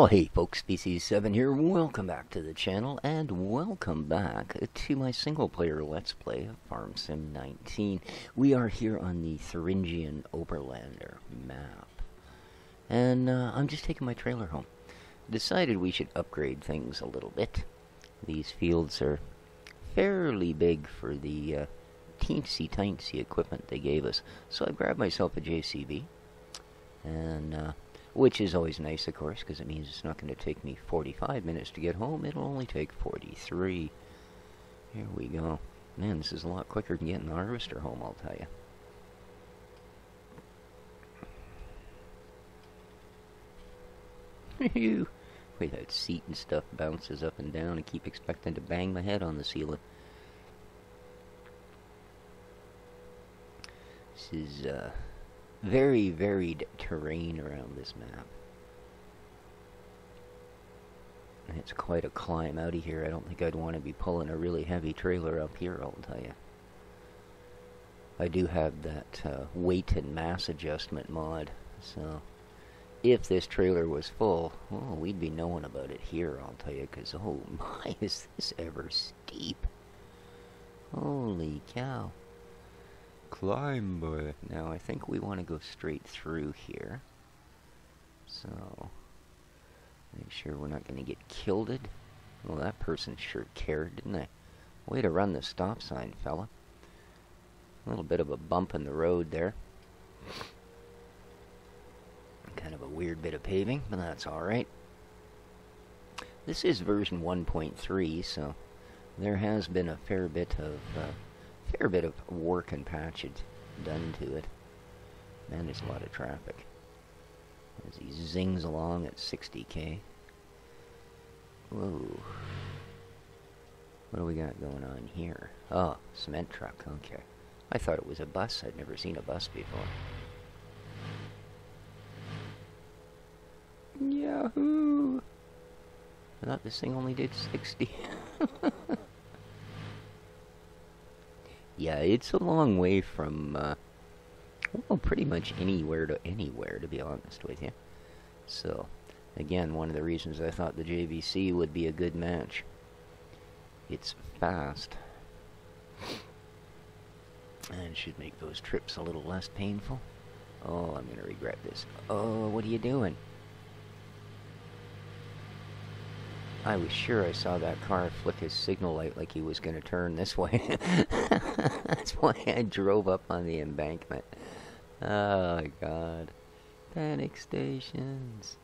Well, hey folks, Species7 here. Welcome back to the channel, and welcome back to my single-player Let's Play of Farm Sim 19. We are here on the Thuringer Oberland Map, and I'm just taking my trailer home. Decided we should upgrade things a little bit. These fields are fairly big for the teensy-tiny equipment they gave us, so I grabbed myself a JCB, and which is always nice, of course, because it means it's not going to take me 45 minutes to get home. It'll only take 43. Here we go. Man, this is a lot quicker than getting the harvester home, I'll tell you. Wait, that seat and stuff bounces up and down. I keep expecting to bang my head on the ceiling. This is, very varied terrain around this map. And it's quite a climb out of here. I don't think I'd want to be pulling a really heavy trailer up here, I'll tell you. I do have that weight and mass adjustment mod, so if this trailer was full, well, we'd be knowing about it here, I'll tell you, because oh my, is this ever steep. Holy cow. Climb, boy. Now, I think we want to go straight through here. So, make sure we're not going to get killed. Well, that person sure cared, didn't they? Way to run the stop sign, fella. A little bit of a bump in the road there. Kind of a weird bit of paving, but that's alright. This is version 1.3, so there has been a fair bit of work and patching done to it. Man, there's a lot of traffic as he zings along at 60k. Whoa. What do we got going on here? Oh, cement truck, okay. I thought it was a bus. I'd never seen a bus before. Yahoo! I thought this thing only did 60. Yeah, it's a long way from, well, pretty much anywhere, to be honest with you. So, again, one of the reasons I thought the JVC would be a good match. It's fast. And should make those trips a little less painful. Oh, I'm going to regret this. Oh, what are you doing? I was sure I saw that car flick his signal light like he was going to turn this way. That's why I drove up on the embankment. Oh, my God. Panic stations.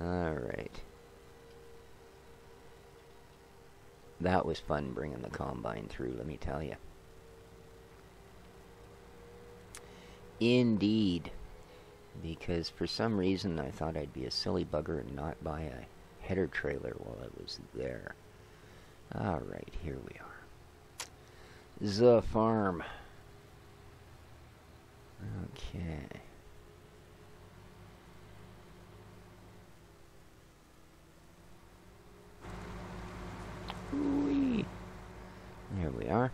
Alright. That was fun bringing the combine through, let me tell you. Indeed. Because for some reason I thought I'd be a silly bugger and not buy a header trailer while I was there. Alright, here we are. The farm. Okay. Whee. There we are.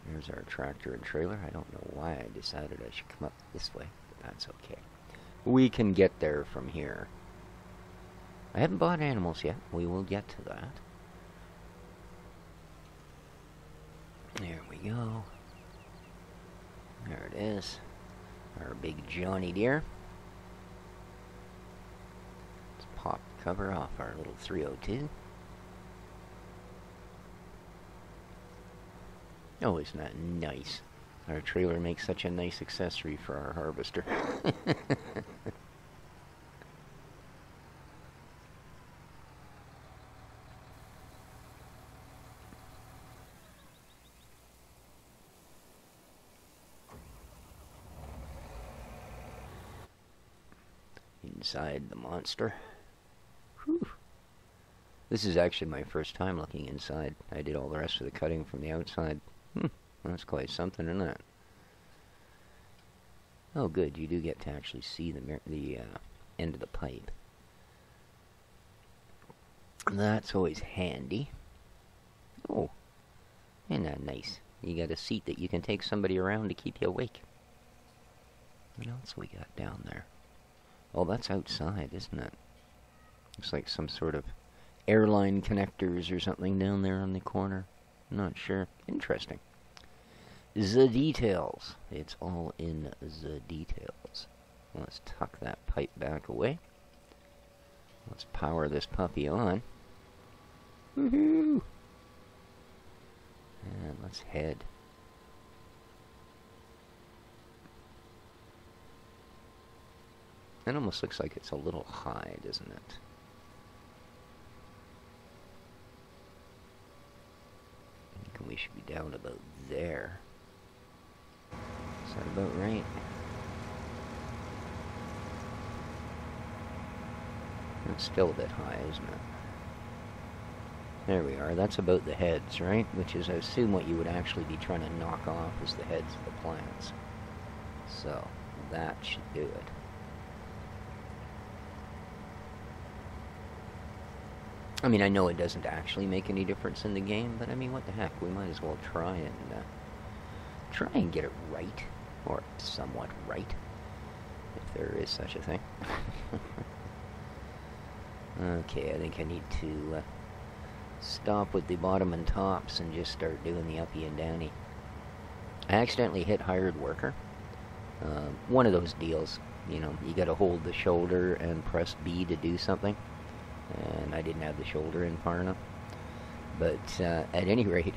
There's our tractor and trailer. I don't know why I decided I should come up this way, but that's okay. We can get there from here. I haven't bought animals yet. We will get to that. There we go. There it is. Our big John Deere. Let's pop the cover off our little 302. Oh, isn't that nice? Our trailer makes such a nice accessory for our harvester. Inside the monster. Whew. This is actually my first time looking inside. I did all the rest of the cutting from the outside. That's quite something, isn't it? Oh, good. You do get to actually see the end of the pipe. That's always handy. Oh, isn't that nice? You got a seat that you can take somebody around to keep you awake. What else we got down there? Oh, that's outside, isn't it? Looks like some sort of airline connectors or something down there on the corner. Not sure. Interesting. The details. It's all in the details. Let's tuck that pipe back away. Let's power this puppy on. Woohoo! And let's head. It almost looks like it's a little high, doesn't it? I think we should be down about there. Is that about right? It's still a bit high, isn't it? There we are. That's about the heads, right? Which is, I assume, what you would actually be trying to knock off is the heads of the plants. So, that should do it. I mean, I know it doesn't actually make any difference in the game, but I mean, what the heck? We might as well try and get it right, or somewhat right, if there is such a thing. Okay, I think I need to stop with the bottom and tops and just start doing the uppy and downy. I accidentally hit hired worker. One of those deals, you know, you gotta hold the shoulder and press B to do something. And I didn't have the shoulder in far enough. But at any rate,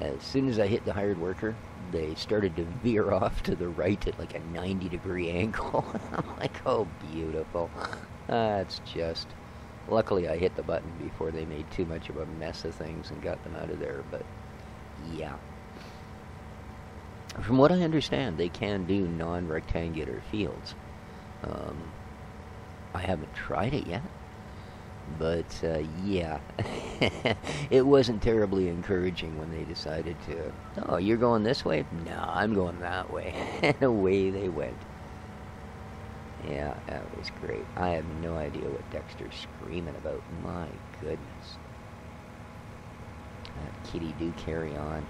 as soon as I hit the hired worker, they started to veer off to the right at like a 90-degree angle. I'm like, oh, beautiful. That's just... Luckily, I hit the button before they made too much of a mess of things and got them out of there, but yeah. From what I understand, they can do non-rectangular fields. I haven't tried it yet. But, yeah, it wasn't terribly encouraging when they decided to, oh, you're going this way? No, I'm going that way. And away they went. Yeah, that was great. I have no idea what Dexter's screaming about. My goodness. That kitty do carry on.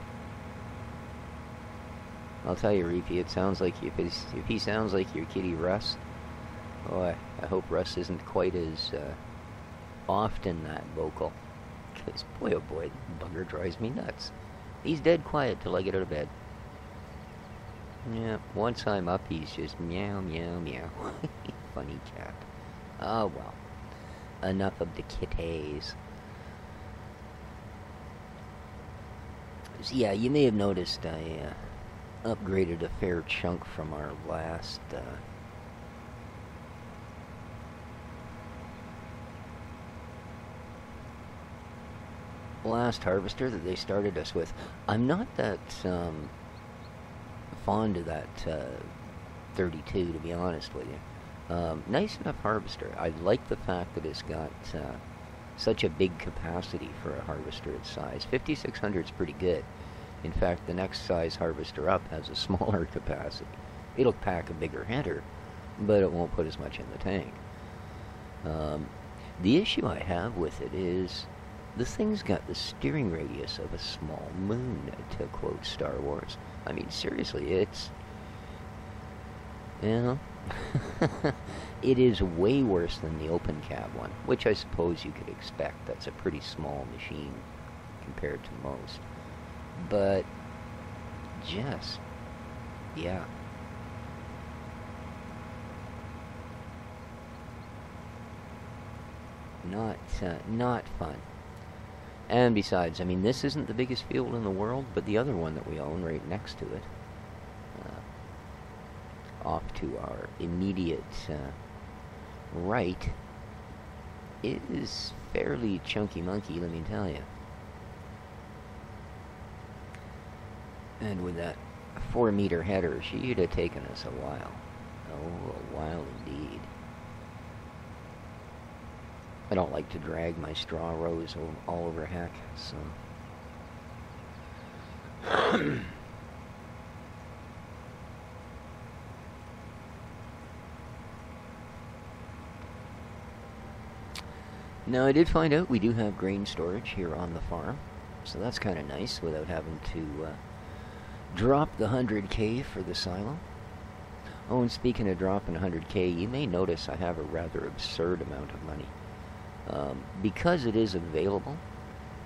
I'll tell you, Reapy, it sounds like, if he sounds like your kitty Russ, boy, I hope Russ isn't quite as, often that vocal, because boy oh boy, the bugger drives me nuts. He's dead quiet till I get out of bed. Yeah, once I'm up, he's just meow meow meow. Funny cat. Oh well, enough of the kitties. So, yeah, you may have noticed I upgraded a fair chunk from our last harvester that they started us with. I'm not that fond of that 32, to be honest with you. Nice enough harvester. I like the fact that it's got such a big capacity for a harvester its size. 5600 is pretty good. In fact, the next size harvester up has a smaller capacity. It'll pack a bigger header, but it won't put as much in the tank. The issue I have with it is the thing's got the steering radius of a small moon, to quote Star Wars. I mean, seriously, it's... You know? It is way worse than the open cab one, which I suppose you could expect. That's a pretty small machine compared to most. But... just... yeah. Not fun. And besides, I mean, this isn't the biggest field in the world, but the other one that we own right next to it, off to our immediate right, is fairly chunky monkey, let me tell you. And with that 4-meter header, she'd have taken us a while. Oh, a while indeed. I don't like to drag my straw rows all over heck, so... Now, I did find out we do have grain storage here on the farm, so that's kind of nice without having to drop the 100K for the silo. Oh, and speaking of dropping 100K, you may notice I have a rather absurd amount of money. Because it is available,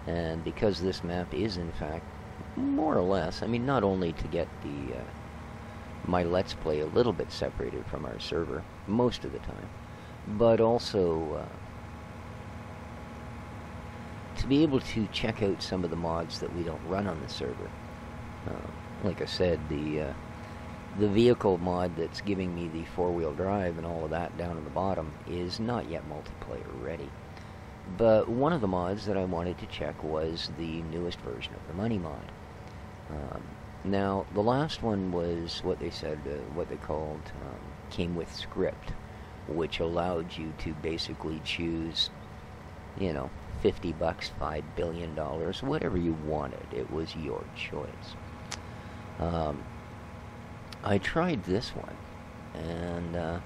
and because this map is in fact more or less, I mean, not only to get the my Let's Play a little bit separated from our server most of the time, but also to be able to check out some of the mods that we don't run on the server. Like I said, the vehicle mod that's giving me the four-wheel drive and all of that down at the bottom is not yet multiplayer ready. But one of the mods that I wanted to check was the newest version of the Money mod. Now, the last one was what they said, what they called, came with script, which allowed you to basically choose, you know, $50, $5 billion, whatever you wanted. It was your choice. I tried this one, and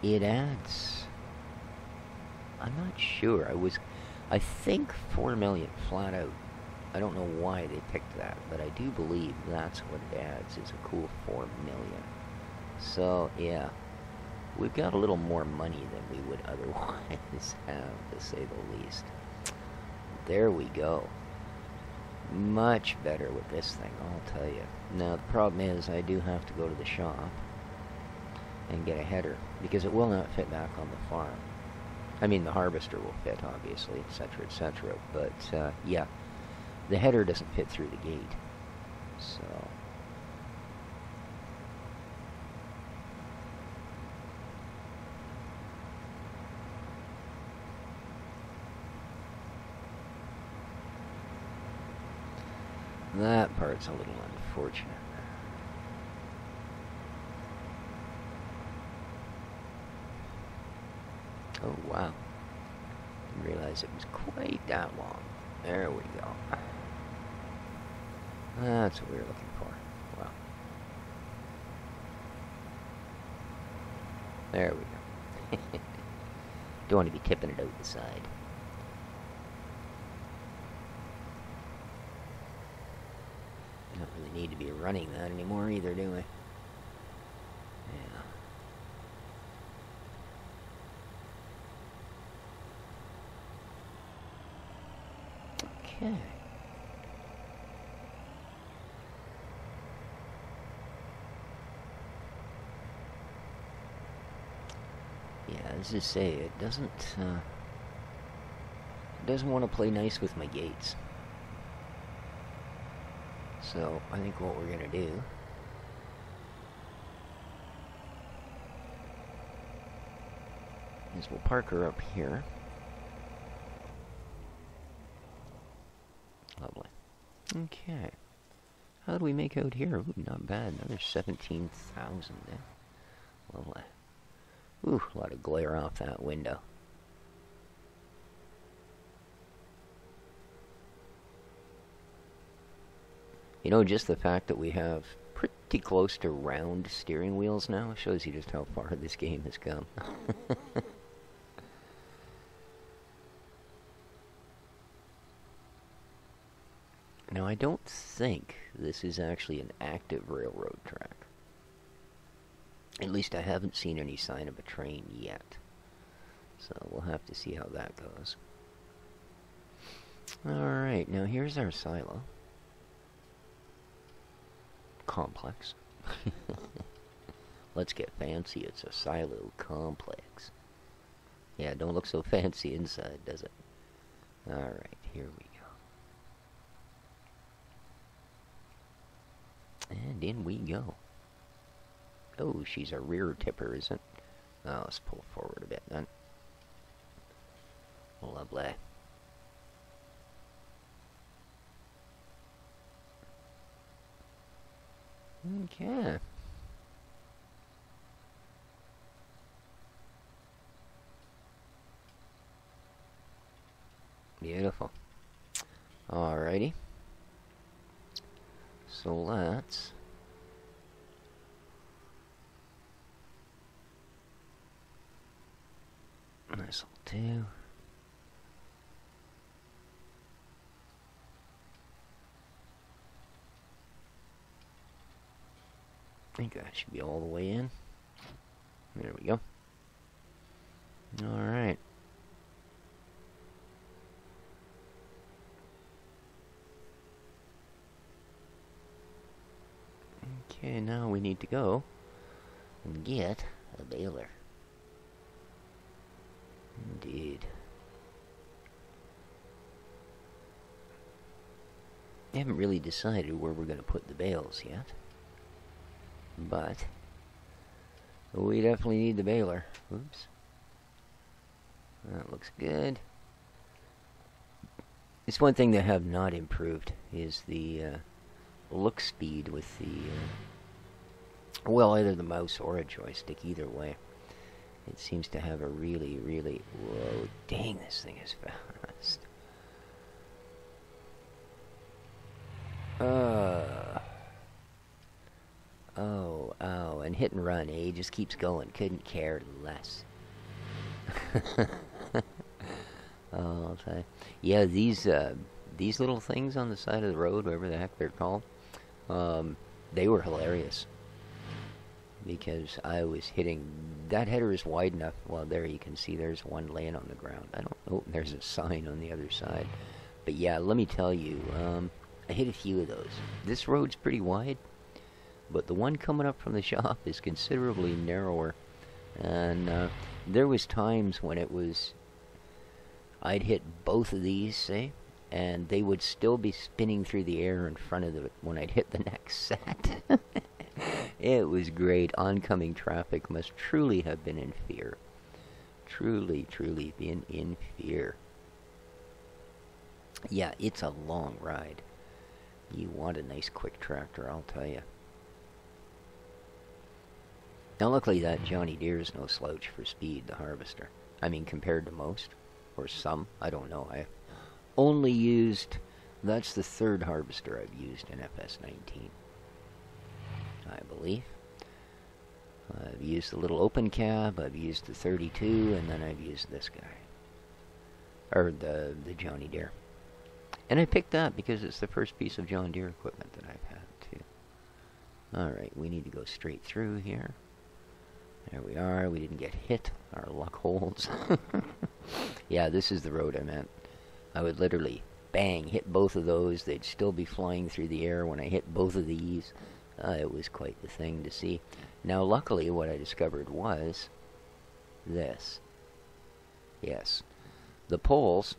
it adds, I'm not sure, I think 4 million flat out. I don't know why they picked that, but I do believe that's what it adds, is a cool 4 million. So, yeah, we've got a little more money than we would otherwise have, to say the least. There we go. Much better with this thing, I'll tell you. Now, the problem is I do have to go to the shop and get a header, because it will not fit back on the farm. I mean, the harvester will fit, obviously, etc., etc., but, yeah, the header doesn't fit through the gate, so... that part's a little unfortunate. Oh, wow. Didn't realize it was quite that long. There we go. That's what we were looking for. Wow. There we go. Don't want to be tipping it out the side. Don't really need to be running that anymore either, do we? Yeah. Okay. Yeah, as I say, it doesn't want to play nice with my gates. So, I think what we're going to do is we'll park her up here. Lovely. Okay. How do we make out here? Ooh, not bad. Another 17,000 there. Lovely. Ooh, a lot of glare off that window. You know, just the fact that we have pretty close to round steering wheels now shows you just how far this game has come. Now, I don't think this is actually an active railroad track. At least I haven't seen any sign of a train yet. So we'll have to see how that goes. Alright, now here's our silo. Complex. Let's get fancy. It's a silo complex. Yeah, don't look so fancy inside, does it? Alright, here we go. And in we go. Oh, she's a rear tipper, isn't it? Oh, let's pull forward a bit then. Lovely. Okay. Beautiful. Alrighty. So let's this will do. I think that should be all the way in. There we go. Alright. Okay, now we need to go and get a baler. Indeed. I haven't really decided where we're going to put the bales yet. But we definitely need the baler. Oops. That looks good. It's one thing that have not improved is the look speed with the well, either the mouse or a joystick, either way. It seems to have a really, really... Whoa, dang, this thing is fast. Oh, ow, and hit and run, eh? Just keeps going. Couldn't care less. Oh, I'll tell you. Yeah, these little things on the side of the road, whatever the heck they're called, they were hilarious. Because I was hitting... That header is wide enough. Well, there you can see there's one laying on the ground. I don't... Oh, there's a sign on the other side. But yeah, let me tell you, I hit a few of those. This road's pretty wide, but the one coming up from the shop is considerably narrower. And there was times when it was... I'd hit both of these, say, and they would still be spinning through the air in front of it when I'd hit the next set. It was great. Oncoming traffic must truly have been in fear. Truly, truly been in fear. Yeah, it's a long ride. You want a nice quick tractor, I'll tell you. Now luckily that Johnny Deere is no slouch for speed, the harvester. I mean, compared to most, or some, I don't know. I only used, that's the third harvester I've used in FS19. I believe. I've used the little open cab, I've used the 32, and then I've used this guy. Or the Johnny Deere. And I picked that because it's the first piece of John Deere equipment that I've had, too. Alright, we need to go straight through here. There we are, we didn't get hit. Our luck holds. Yeah, this is the road I meant. I would literally, bang, hit both of those. They'd still be flying through the air when I hit both of these. It was quite the thing to see. Now, luckily, what I discovered was this. Yes. The poles,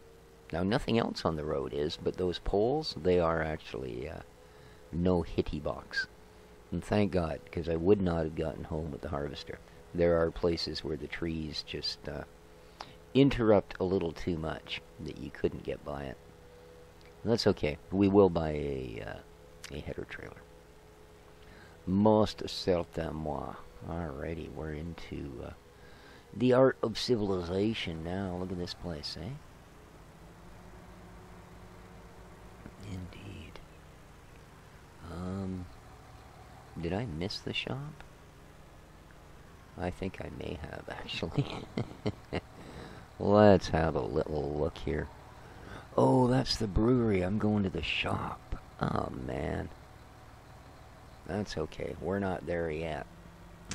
now nothing else on the road is, but those poles, they are actually no hitty box. And thank God, because I would not have gotten home with the harvester. There are places where the trees just interrupt a little too much that you couldn't get by it. That's okay. We will buy a header trailer. Most certainement. Alrighty, we're into the art of civilization now. Look at this place, eh? Indeed. Did I miss the shop? I think I may have, actually. Let's have a little look here. Oh, that's the brewery. I'm going to the shop. Oh, man. That's okay. We're not there yet.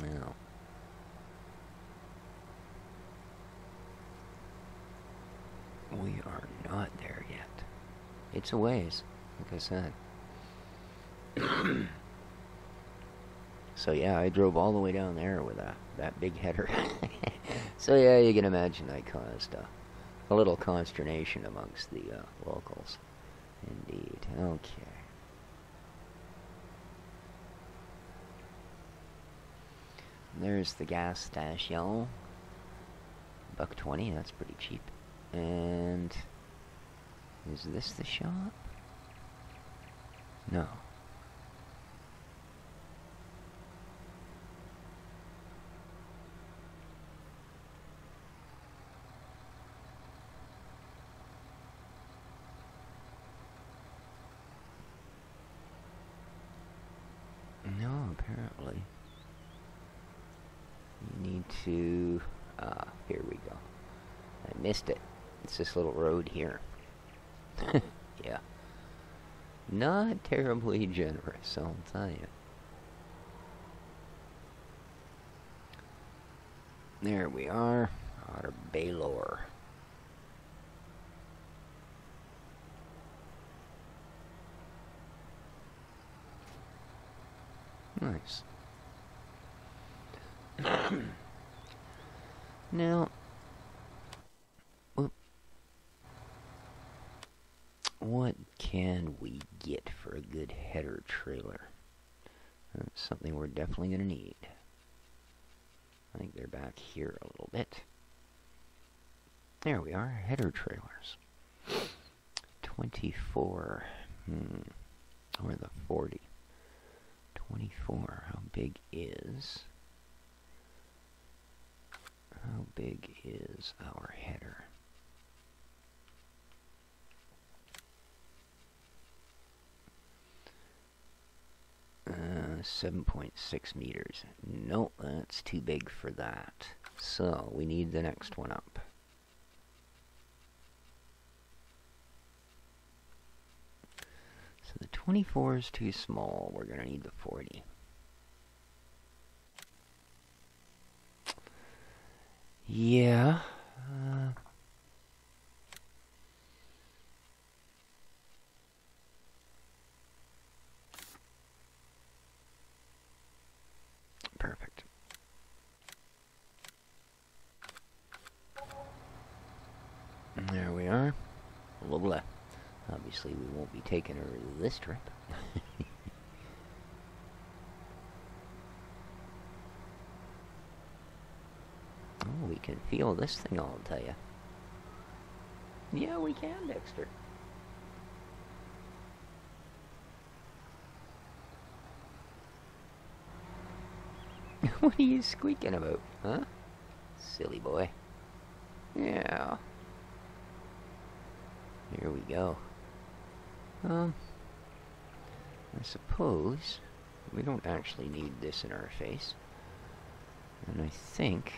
No. We are not there yet. It's a ways, like I said. So yeah, I drove all the way down there with that big header. So yeah, you can imagine I caused a little consternation amongst the locals. Indeed. Okay. There's the gas station. $1.20, that's pretty cheap. And is this the shop? No. No, apparently. You need to... here we go. I missed it. It's this little road here. Yeah. Not terribly generous, I'll tell you. There we are. Our Baylor. Nice. Now, what can we get for a good header trailer? That's something we're definitely going to need. I think they're back here a little bit. There we are, header trailers. 24. Or the 40. 24. How big is our header? 7.6 meters. No, that's too big for that. So we need the next one up. So the 24 is too small. We're going to need the 40. Yeah. Perfect. And there we are. Blah, blah. Obviously, we won't be taking her this trip. Oh, we can feel this thing, I'll tell you. Yeah, we can, Dexter. What are you squeaking about, huh? Silly boy. Yeah. Here we go. I suppose we don't actually need this in our face. And I think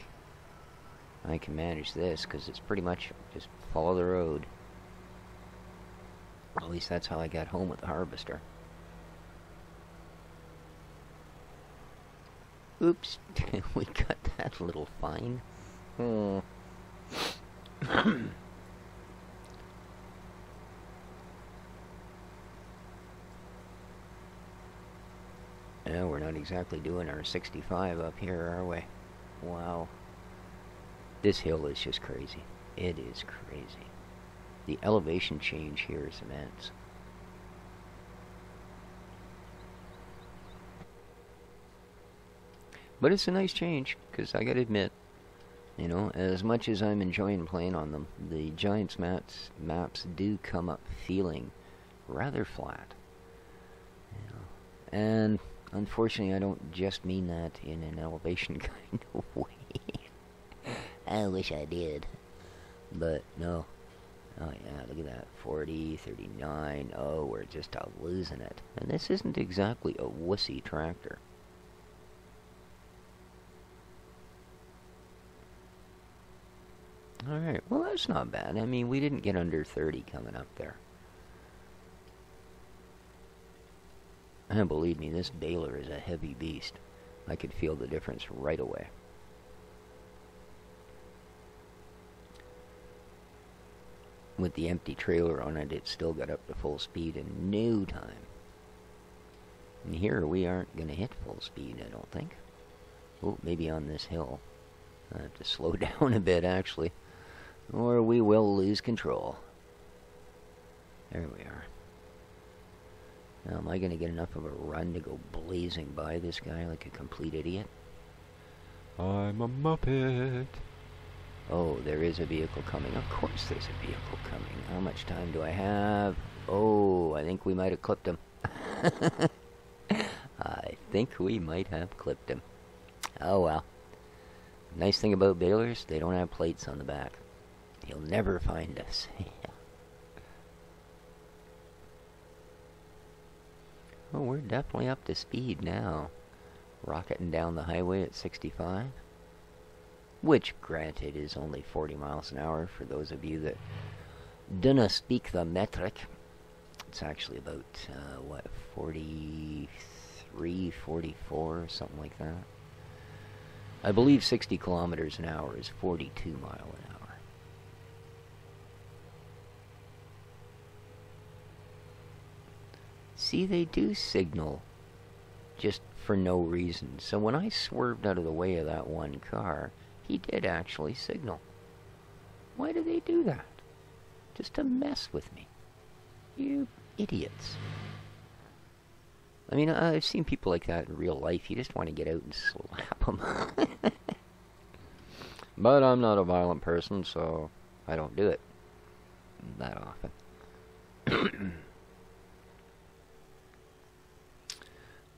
I can manage this, because it's pretty much just follow the road. At least that's how I got home with the harvester. Oops, we got that little fine. Oh. Yeah, we're not exactly doing our 65 up here, are we? Wow. This hill is just crazy. It is crazy. The elevation change here is immense. But it's a nice change, because I gotta admit, you know, as much as I'm enjoying playing on them, the Giants maps do come up feeling rather flat. You know, and unfortunately, I don't just mean that in an elevation kind of way. I wish I did. But no. Oh yeah, look at that. 40, 39. Oh, we're just losing it. And this isn't exactly a wussy tractor. Alright, well that's not bad. I mean, we didn't get under 30 coming up there. And believe me, this baler is a heavy beast. I could feel the difference right away. With the empty trailer on it, it still got up to full speed in no time. And here we aren't going to hit full speed, I don't think. Oh, maybe on this hill. I have to slow down a bit, actually. Or we will lose control. There we are. Now, am I going to get enough of a run to go blazing by this guy like a complete idiot? I'm a Muppet. Oh, there is a vehicle coming. Of course there's a vehicle coming. How much time do I have? Oh, I think we might have clipped him. I think we might have clipped him. Oh, well. Nice thing about balers, they don't have plates on the back. He'll never find us. Oh, we're definitely up to speed now. Rocketing down the highway at 65. Which, granted, is only 40 miles an hour for those of you that dunna speak the metric. It's actually about, 43, 44, something like that. I believe 60 kilometers an hour is 42 miles an hour. See, they do signal just for no reason. So when I swerved out of the way of that one car, he did actually signal. Why do they do that? Just to mess with me. You idiots. I mean, I've seen people like that in real life. You just want to get out and slap them. But I'm not a violent person, so I don't do it that often.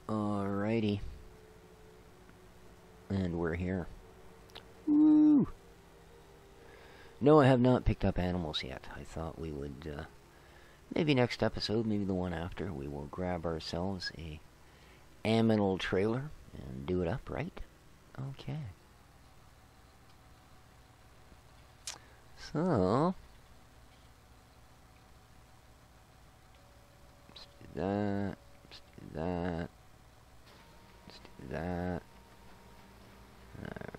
Alrighty. And we're here. Woo! No, I have not picked up animals yet. I thought we would, maybe next episode, maybe the one after, we will grab ourselves a aminal trailer and do it up, right? Okay. So, let's do that, let's do that, let's do that.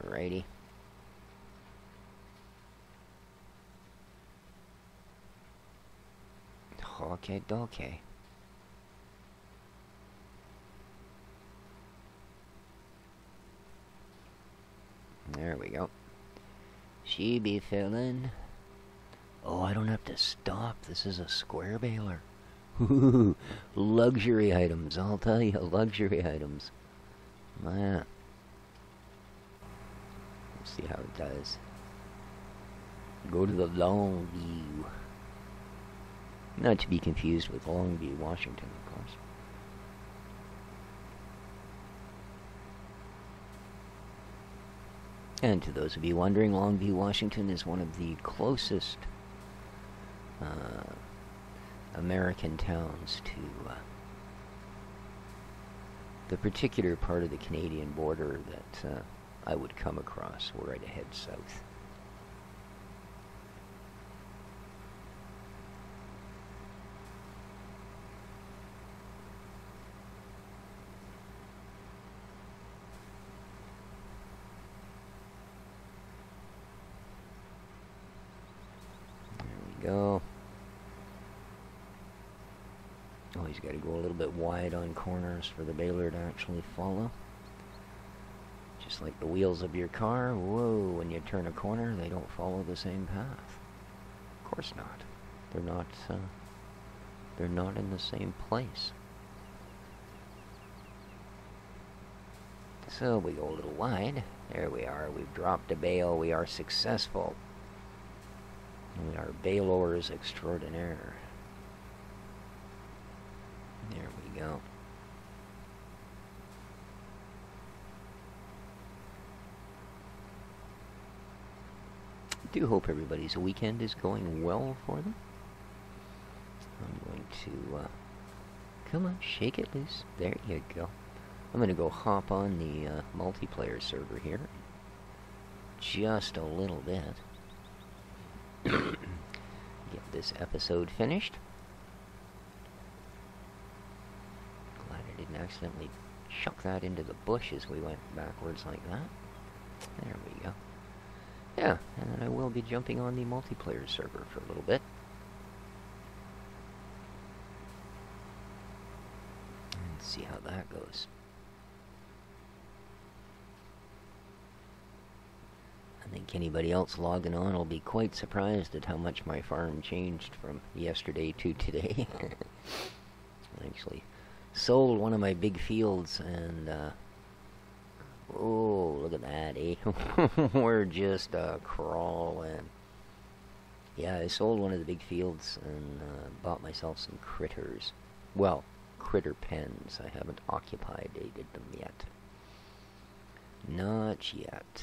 Alrighty. Okay. There we go. She be filling. Oh, I don't have to stop. This is a square baler. Ooh, luxury items, I'll tell you, luxury items. Man. Let's see how it does. Go to the long view. Not to be confused with Longview, Washington, of course. And to those of you wondering, Longview, Washington is one of the closest American towns to the particular part of the Canadian border that I would come across were I to head south. Go. Always got to go a little bit wide on corners for the baler to actually follow. Just like the wheels of your car. Whoa, when you turn a corner, they don't follow the same path. Of course not. They're not in the same place. So we go a little wide. There we are. We've dropped a bale. We are successful. We are balers extraordinaire. There we go. I do hope everybody's weekend is going well for them. I'm going to, come on, shake it loose. There you go. I'm going to go hop on the multiplayer server here. Just a little bit. Get this episode finished. Glad I didn't accidentally chuck that into the bush as we went backwards like that. There we go. Yeah, and then I will be jumping on the multiplayer server for a little bit. And see how that goes. I think anybody else logging on will be quite surprised at how much my farm changed from yesterday to today. I actually sold one of my big fields and, oh, look at that, eh? We're just crawling. Yeah, I sold one of the big fields and bought myself some critters. Well, critter pens. I haven't occupied them yet. Not yet.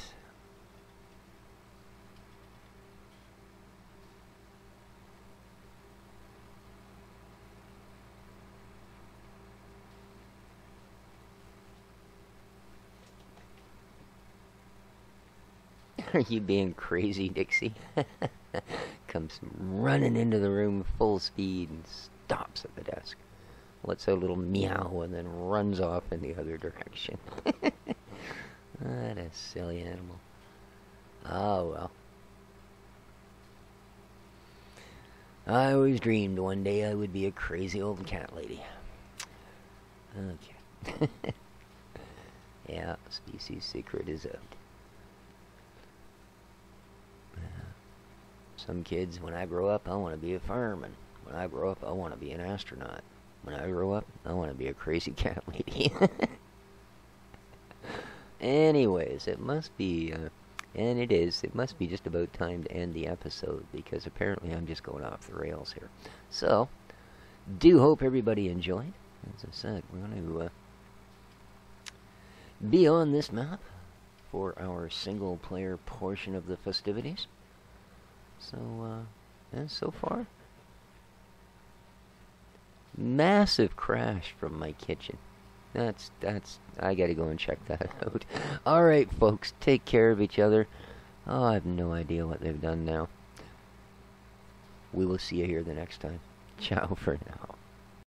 Are you being crazy, Dixie? Comes running into the room full speed and stops at the desk. Lets out a little meow and then runs off in the other direction. What a silly animal. Oh, well. I always dreamed one day I would be a crazy old cat lady. Okay. Yeah, species secret is out. Some kids, when I grow up, I want to be a fireman. When I grow up, I want to be an astronaut. When I grow up, I want to be a crazy cat lady. Anyways, it must be, and it is, it must be just about time to end the episode, because apparently I'm just going off the rails here. So, do hope everybody enjoyed. As I said, we're going to be on this map for our single player portion of the festivities. So, and so far, massive crash from my kitchen. That's, I gotta go and check that out. Alright, folks, take care of each other. Oh, I have no idea what they've done now. We will see you here the next time. Ciao for now.